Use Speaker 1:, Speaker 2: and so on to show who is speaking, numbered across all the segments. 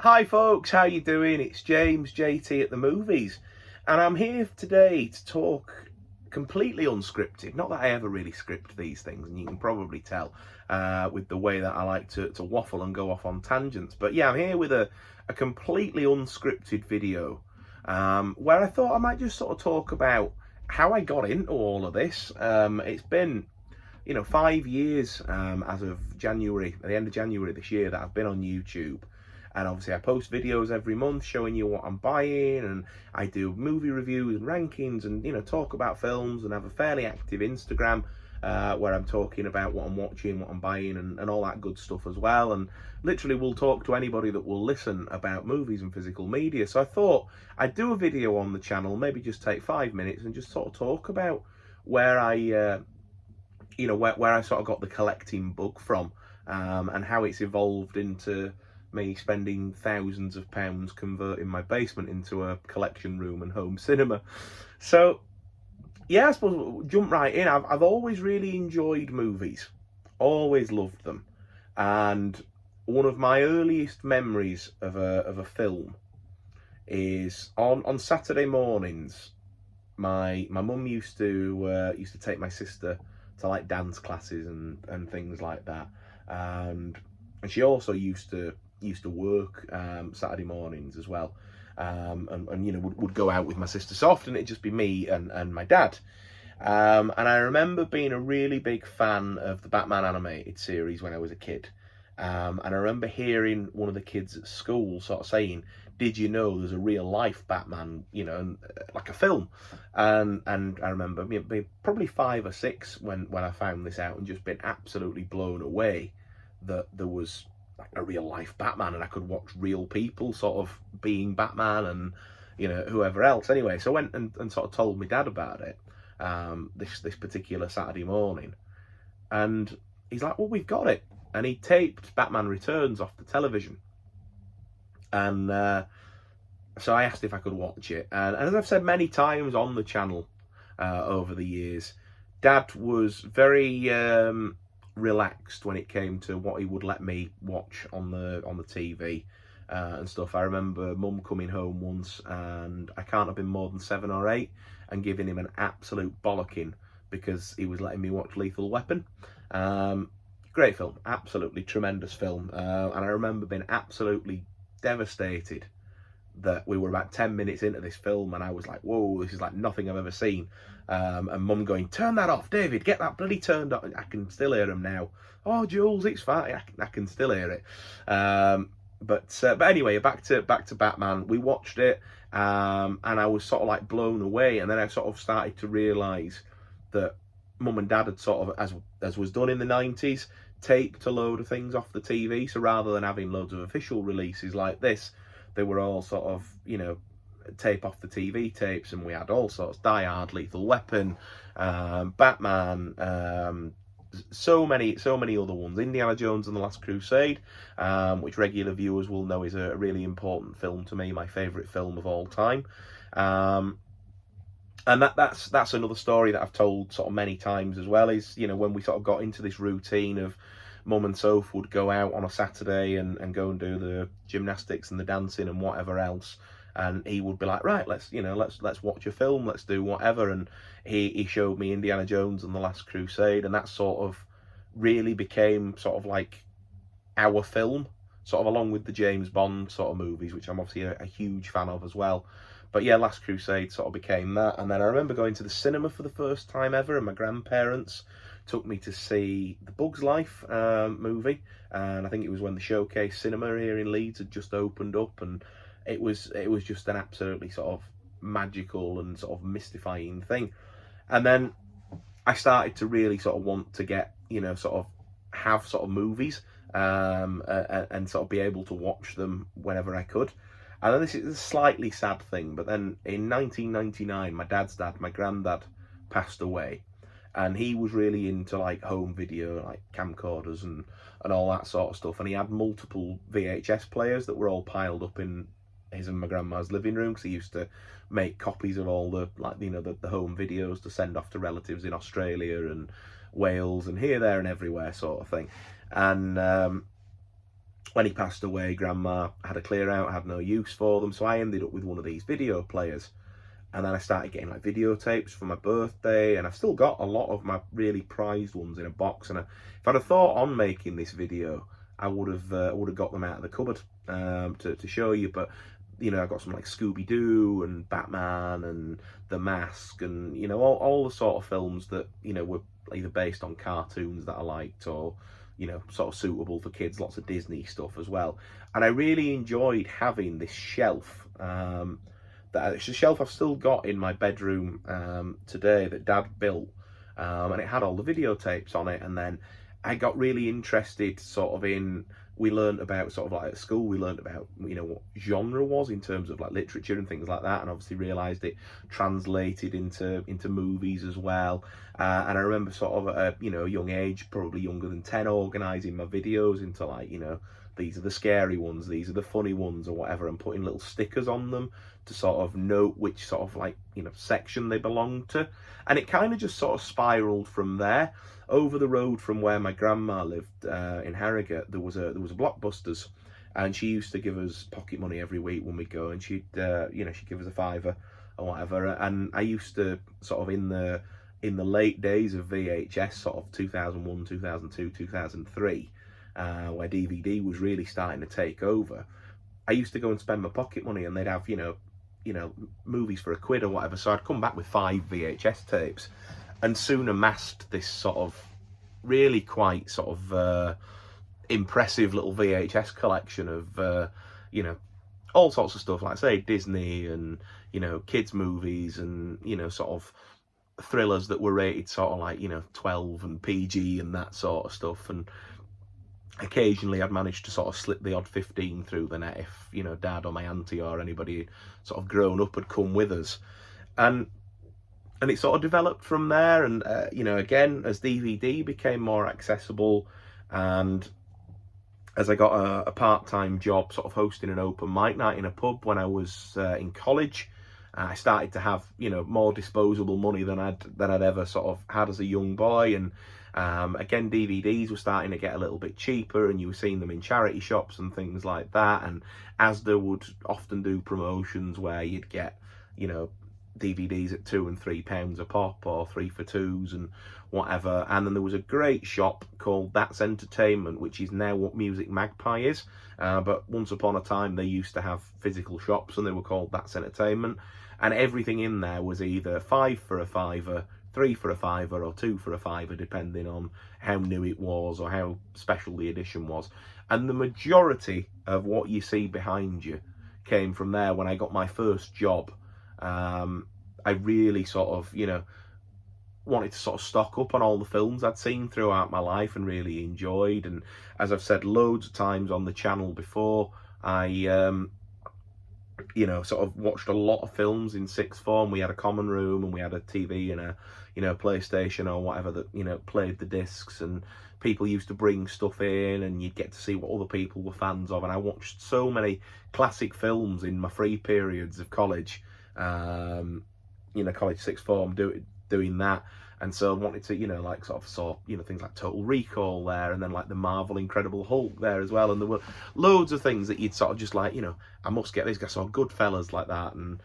Speaker 1: Hi folks, how you doing? It's James JT at the movies, and I'm here today to talk completely unscripted. Not that I ever really script these things, and you can probably tell with the way that I like to waffle and go off on tangents. But yeah, I'm here with a completely unscripted video where I thought I might just sort of talk about how I got into all of this. It's been 5 years as of January, at the end of January this year, that I've been on YouTube. And obviously I post videos every month showing you what I'm buying, and I do movie reviews and rankings, and talk about films, and have a fairly active Instagram where I'm talking about what I'm watching, what I'm buying, and all that good stuff as well. And literally will talk to anybody that will listen about movies and physical media. So I thought I'd do a video on the channel, maybe just take 5 minutes and just sort of talk about where I where I sort of got the collecting bug from, and how it's evolved into me spending thousands of pounds converting my basement into a collection room and home cinema. So yeah, I suppose we'll jump right in. I've always really enjoyed movies, always loved them, and one of my earliest memories of a film is on Saturday mornings. My mum used to take my sister to like dance classes and things like that, and she also used to work Saturday mornings as well, and would go out with my sister. So often it'd just be me and my dad, and I remember being a really big fan of the Batman animated series when I was a kid, and I remember hearing one of the kids at school sort of saying, "Did you know there's a real life Batman, like a film?" And I remember being probably 5 or 6 when I found this out, and just been absolutely blown away that there was like a real life Batman, and I could watch real people sort of being Batman, and whoever else. Anyway, so I went and sort of told my dad about it this particular Saturday morning, and he's like, "Well, we've got it," and he taped Batman Returns off the television, and so I asked if I could watch it, and as I've said many times on the channel over the years, Dad was very relaxed when it came to what he would let me watch on the TV and stuff. I remember Mum coming home once, and I can't have been more than 7 or 8, and giving him an absolute bollocking because he was letting me watch Lethal Weapon. Great film, absolutely tremendous film, and I remember being absolutely devastated that we were about 10 minutes into this film, and I was like, whoa, this is like nothing I've ever seen. And Mum going, "Turn that off, David, get that bloody turned off." I can still hear him now. "Oh, Jules, it's fine." I can still hear it. But anyway, back to Batman. We watched it, and I was sort of like blown away. And then I sort of started to realise that Mum and Dad had sort of, as was done in the 90s, taped a load of things off the TV. So rather than having loads of official releases like this, they were all sort of, tape off the TV tapes, and we had all sorts: Die Hard, Lethal Weapon, Batman, so many other ones. Indiana Jones and the Last Crusade, which regular viewers will know is a really important film to me, my favourite film of all time. And that's another story that I've told sort of many times as well, is when we sort of got into this routine of Mum and Soph would go out on a Saturday and go and do the gymnastics and the dancing and whatever else, and he would be like, "Right, let's watch a film, let's do whatever." And he showed me Indiana Jones and the Last Crusade, and that sort of really became sort of like our film, sort of along with the James Bond sort of movies, which I'm obviously a huge fan of as well. But yeah, Last Crusade sort of became that. And then I remember going to the cinema for the first time ever, and my grandparents took me to see the Bugs Life movie, and I think it was when the Showcase Cinema here in Leeds had just opened up, and it was just an absolutely sort of magical and sort of mystifying thing. And then I started to really sort of want to get, sort of have sort of movies and sort of be able to watch them whenever I could. And then this is a slightly sad thing, but then in 1999, my dad's dad, my granddad, passed away. And he was really into like home video, like camcorders and all that sort of stuff. And he had multiple VHS players that were all piled up in his and my grandma's living room, because he used to make copies of all the the home videos to send off to relatives in Australia and Wales and here, there and everywhere sort of thing. And when he passed away, Grandma had a clear out, had no use for them, so I ended up with one of these video players. And then I started getting like videotapes for my birthday, and I've still got a lot of my really prized ones in a box. And if I'd have thought on making this video, I would have got them out of the cupboard to show you. But you know, I've got some like Scooby-Doo and Batman and The Mask, and you know, all the sort of films that, you know, were either based on cartoons that I liked, or you know, sort of suitable for kids. Lots of Disney stuff as well. And I really enjoyed having this shelf. It's a shelf I've still got in my bedroom today that Dad built, and it had all the videotapes on it. And then I got really interested sort of in, we learned about sort of like at school, we learned about, you know, what genre was in terms of like literature and things like that, and obviously realised it translated into movies as well. And I remember sort of at a, you know, young age, probably younger than 10, organising my videos into like, you know, these are the scary ones, these are the funny ones, or whatever, and putting little stickers on them to sort of note which sort of like, you know, section they belong to. And it kind of just sort of spiraled from there. Over the road from where my grandma lived in Harrogate, there was a Blockbusters, and she used to give us pocket money every week when we go, and she'd you know, she'd give us a £5 or whatever. And I used to sort of in the late days of VHS, sort of 2001, 2002, 2003, where DVD was really starting to take over, I used to go and spend my pocket money, and they'd have, you know, movies for £1 or whatever. So I'd come back with 5 VHS tapes, and soon amassed this sort of really quite sort of impressive little VHS collection of, you know, all sorts of stuff, like I say, Disney and, you know, kids movies, and, you know, sort of thrillers that were rated sort of like, you know, 12 and PG and that sort of stuff. And occasionally I'd managed to sort of slip the odd 15 through the net if, you know, Dad or my auntie or anybody sort of grown up had come with us. And it sort of developed from there. And, you know, again, as DVD became more accessible, and as I got a part-time job sort of hosting an open mic night in a pub when I was in college, I started to have, you know, more disposable money than I'd ever sort of had as a young boy. And again, DVDs were starting to get a little bit cheaper, and you were seeing them in charity shops and things like that. And Asda would often do promotions where you'd get, you know, DVDs at £2 and £3 a pop, or 3 for 2s and whatever. And then there was a great shop called That's Entertainment, which is now what Music Magpie is, but once upon a time they used to have physical shops, and they were called That's Entertainment, and everything in there was either 5 for £5, 3 for £5, or 2 for £5, depending on how new it was or how special the edition was. And the majority of what you see behind you came from there. When I got my first job, I really sort of, you know, wanted to sort of stock up on all the films I'd seen throughout my life and really enjoyed. And as I've said loads of times on the channel before, I, you know, sort of watched a lot of films in sixth form. We had a common room, and we had a TV and a, you know, PlayStation or whatever that, you know, played the discs, and people used to bring stuff in, and you'd get to see what other people were fans of. And I watched so many classic films in my free periods of college, you know, college sixth form, doing that. And so I wanted to, you know, like sort of saw, you know, things like Total Recall there, and then like the Marvel Incredible Hulk there as well. And there were loads of things that you'd sort of just like, you know, I must get this. I saw Goodfellas like that, and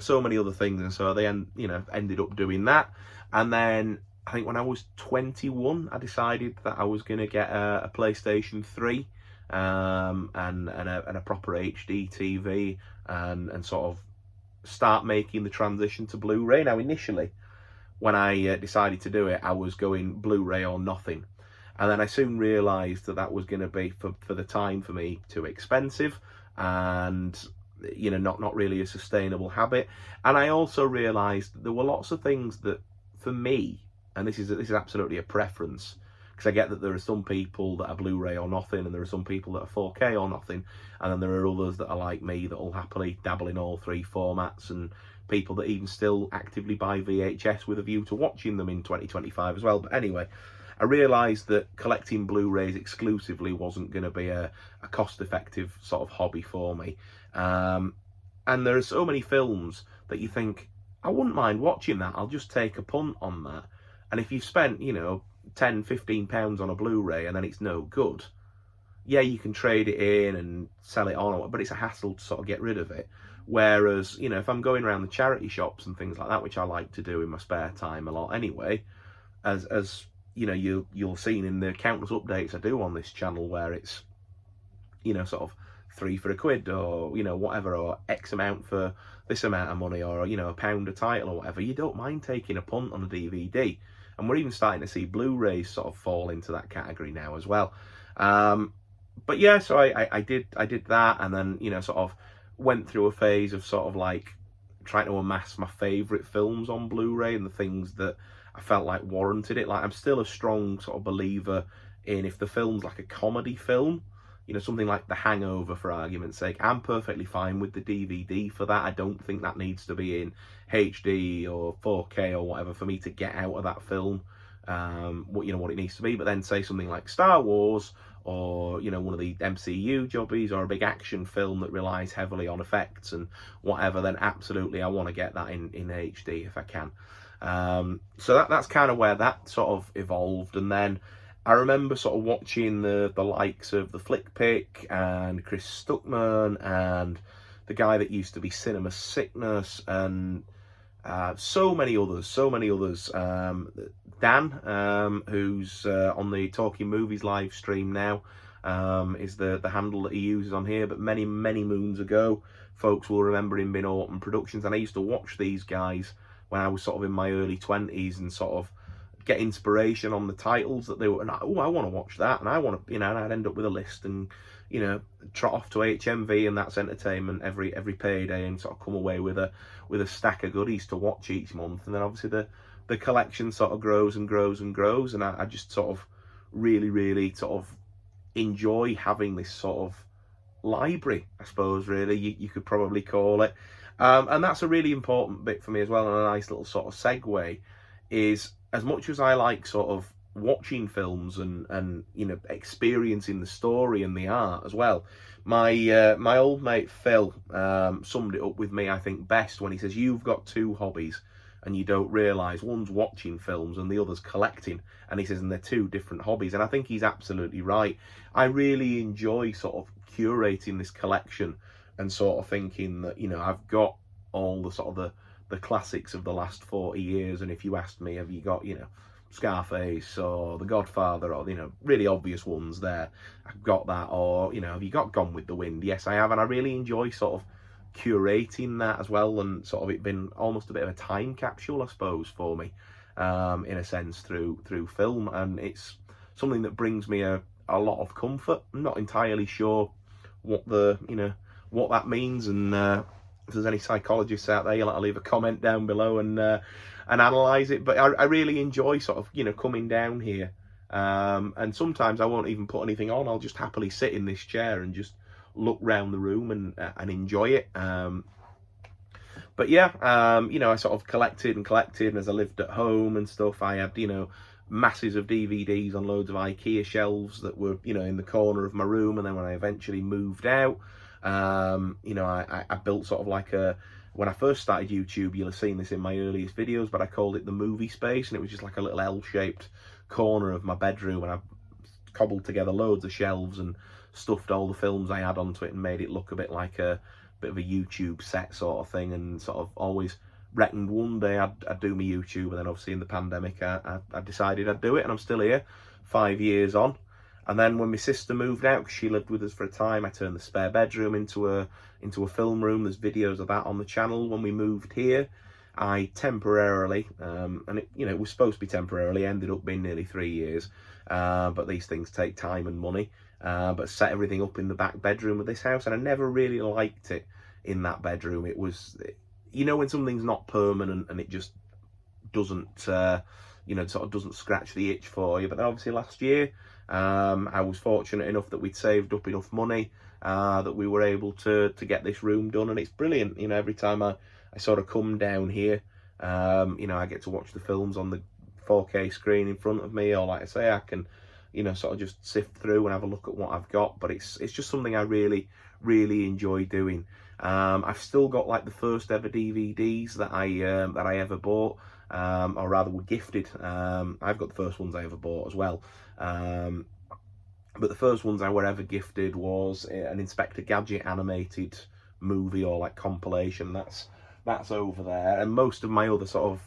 Speaker 1: so many other things. And so they ended up doing that. And then I think when I was 21, I decided that I was going to get a PlayStation 3 and a proper HD TV, and sort of start making the transition to Blu-ray. Now, initially, when I decided to do it, I was going Blu-ray or nothing. And then I soon realised that that was going to be, for the time, for me, too expensive, and, you know, not really a sustainable habit. And I also realised that there were lots of things that, for me, and this is absolutely a preference, because I get that there are some people that are Blu-ray or nothing, and there are some people that are 4K or nothing, and then there are others that are like me that will happily dabble in all 3 formats, and people that even still actively buy VHS with a view to watching them in 2025 as well. But anyway, I realised that collecting Blu-rays exclusively wasn't going to be a cost-effective sort of hobby for me. And there are so many films that you think, I wouldn't mind watching that, I'll just take a punt on that. And if you've spent, you know, £10, £15 on a Blu-ray and then it's no good, yeah, you can trade it in and sell it on, but it's a hassle to sort of get rid of it. Whereas, you know, if I'm going around the charity shops and things like that, which I like to do in my spare time a lot anyway, as you know, you'll seen in the countless updates I do on this channel, where it's, you know, sort of 3 for £1, or, you know, whatever, or X amount for this amount of money, or, you know, £1 a title or whatever. You don't mind taking a punt on a DVD, and we're even starting to see Blu-rays sort of fall into that category now as well. But yeah, so I did that, and then, you know, sort of went through a phase of sort of like trying to amass my favourite films on Blu-ray and the things that I felt like warranted it. Like, I'm still a strong sort of believer in, if the film's like a comedy film, you know, something like The Hangover, for argument's sake, I'm perfectly fine with the DVD for that. I don't think that needs to be in HD or 4K or whatever for me to get out of that film what, you know, what it needs to be. But then say something like Star Wars, or, you know, one of the MCU jobbies, or a big action film that relies heavily on effects and whatever, then absolutely I want to get that in HD if I can. So that's kind of where that sort of evolved. And then I remember sort of watching the likes of the Flick Pick and Chris Stuckman and the guy that used to be Cinema Sickness, and so many others. Dan, who's on the Talking Movies live stream now, is the handle that he uses on here. But many moons ago, folks will remember him being Autumn Productions, and I used to watch these guys when I was sort of in my early 20s and sort of get inspiration on the titles that they were, and I want to watch that, and I want to, you know, and I'd end up with a list and, you know, trot off to HMV, and that's entertainment every payday, and sort of come away with a stack of goodies to watch each month. And then obviously the collection sort of grows and grows and grows, and I just sort of really sort of enjoy having this sort of library, I suppose, really, you could probably call it. And that's a really important bit for me as well, and a nice little sort of segue, is as much as I like sort of watching films and you know, experiencing the story and the art as well, my old mate Phil summed it up with me, I think, best when he says, you've got two hobbies and you don't realise, one's watching films and the other's collecting. And he says, and they're two different hobbies. And I think he's absolutely right. I really enjoy sort of curating this collection and sort of thinking that, you know, I've got all the sort of the classics of the last 40 years. And if you asked me, have you got, you know, Scarface or The Godfather, or, you know, really obvious ones there, I've got that. Or, you know, have you got Gone with the Wind? Yes, I have. And I really enjoy sort of curating that as well, and sort of it been almost a bit of a time capsule, I suppose, for me, in a sense, through film. And it's something that brings me a lot of comfort. I'm not entirely sure what what that means, and if there's any psychologists out there, you'll have to leave a comment down below and analyze it. But I really enjoy sort of, you know, coming down here, and sometimes I won't even put anything on. I'll just happily sit in this chair and just look round the room and enjoy it. But yeah, you know, I sort of collected, and as I lived at home and stuff, I had, you know, masses of DVDs on loads of IKEA shelves that were, you know, in the corner of my room. And then when I eventually moved out, you know, I built sort of like when I first started YouTube, you'll have seen this in my earliest videos, but I called it the movie space, and it was just like a little L-shaped corner of my bedroom, and I cobbled together loads of shelves and stuffed all the films I had onto it and made it look a bit like a bit of a YouTube set sort of thing, and sort of always reckoned one day I'd do my YouTube. And then obviously in the pandemic I decided I'd do it, and I'm still here 5 years on. And then when my sister moved out, because she lived with us for a time, I turned the spare bedroom into a film room. There's videos of that on the channel. When we moved here, I temporarily, and it, you know, it was supposed to be temporarily, ended up being nearly 3 years, but these things take time and money, but set everything up in the back bedroom of this house, and I never really liked it in that bedroom. It was, you know, when something's not permanent and it just doesn't, you know, sort of doesn't scratch the itch for you. But then obviously last year, I was fortunate enough that we'd saved up enough money that we were able to get this room done, and it's brilliant. You know, every time I sort of come down here, you know, I get to watch the films on the 4K screen in front of me, or like I say, I can, you know, sort of just sift through and have a look at what I've got. But it's just something I really enjoy doing. I've still got like the first ever DVDs that I ever bought, or rather were gifted. I've got the first ones I ever bought as well. But the first ones I were ever gifted was an Inspector Gadget animated movie or like compilation. That's over there. And most of my other sort of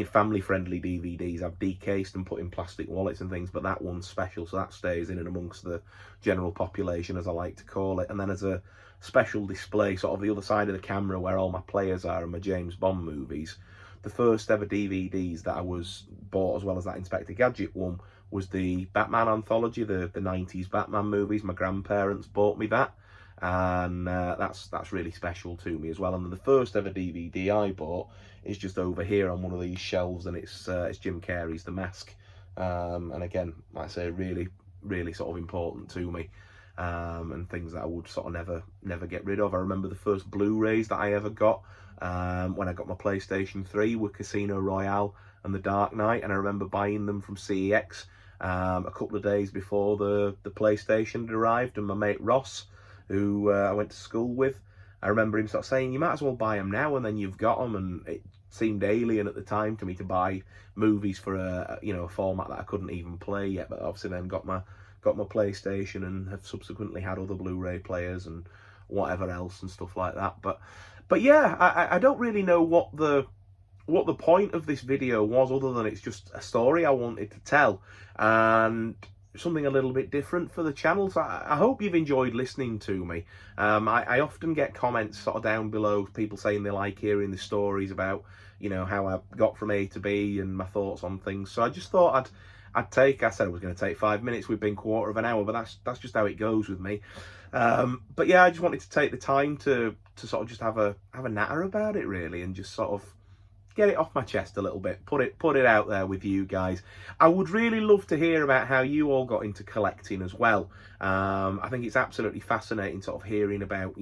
Speaker 1: family-friendly DVDs I've decased and put in plastic wallets and things, but that one's special, so that stays in and amongst the general population, as I like to call it. And then as a special display, sort of the other side of the camera where all my players are and my James Bond movies, the first ever DVDs that I was bought, as well as that Inspector Gadget one, was the Batman anthology, the 90s Batman movies. My grandparents bought me that, and that's really special to me as well. And then the first ever DVD I bought is just over here on one of these shelves, and it's Jim Carrey's The Mask, and again, like I say, really sort of important to me, and things that I would sort of never get rid of. I remember the first Blu-rays that I ever got when I got my PlayStation 3 were Casino Royale and The Dark Knight, and I remember buying them from CEX a couple of days before the PlayStation had arrived. And my mate Ross, who I went to school with, I remember him sort of saying, you might as well buy them now and then you've got them. And it seemed alien at the time to me to buy movies for a format that I couldn't even play yet. But obviously then got my PlayStation and have subsequently had other Blu-ray players and whatever else and stuff like that. But yeah, I don't really know what the point of this video was, other than it's just a story I wanted to tell and something a little bit different for the channel. So I hope you've enjoyed listening to me. I often get comments sort of down below, people saying they like hearing the stories about how I got from A to B and my thoughts on things. So I just thought I said it was going to take 5 minutes. We've been quarter of an hour, but that's just how it goes with me. But yeah, I just wanted to take the time to sort of just have a natter about it, really, and just sort of get it off my chest a little bit, put it out there with you guys. I would really love to hear about how you all got into collecting as well. I think it's absolutely fascinating sort of hearing about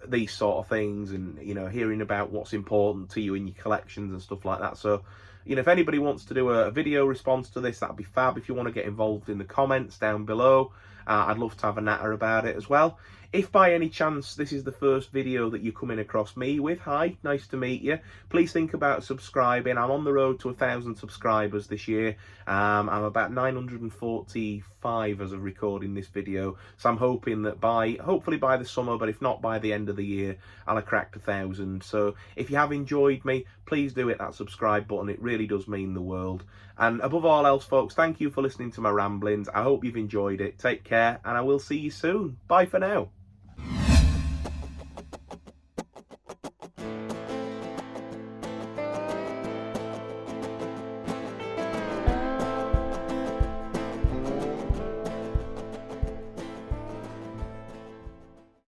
Speaker 1: these sort of things, and hearing about what's important to you in your collections and stuff like that. So if anybody wants to do a video response to this, that'd be fab. If you want to get involved in the comments down below, I'd love to have a natter about it as well. If by any chance this is the first video that you're coming across me with, hi, nice to meet you. Please think about subscribing. I'm on the road to 1,000 subscribers this year. I'm about 945 as of recording this video. So I'm hoping that hopefully by the summer, but if not by the end of the year, I'll have cracked 1,000. So if you have enjoyed me, please do hit that subscribe button. It really does mean the world. And above all else, folks, thank you for listening to my ramblings. I hope you've enjoyed it. Take care, and I will see you soon. Bye for now.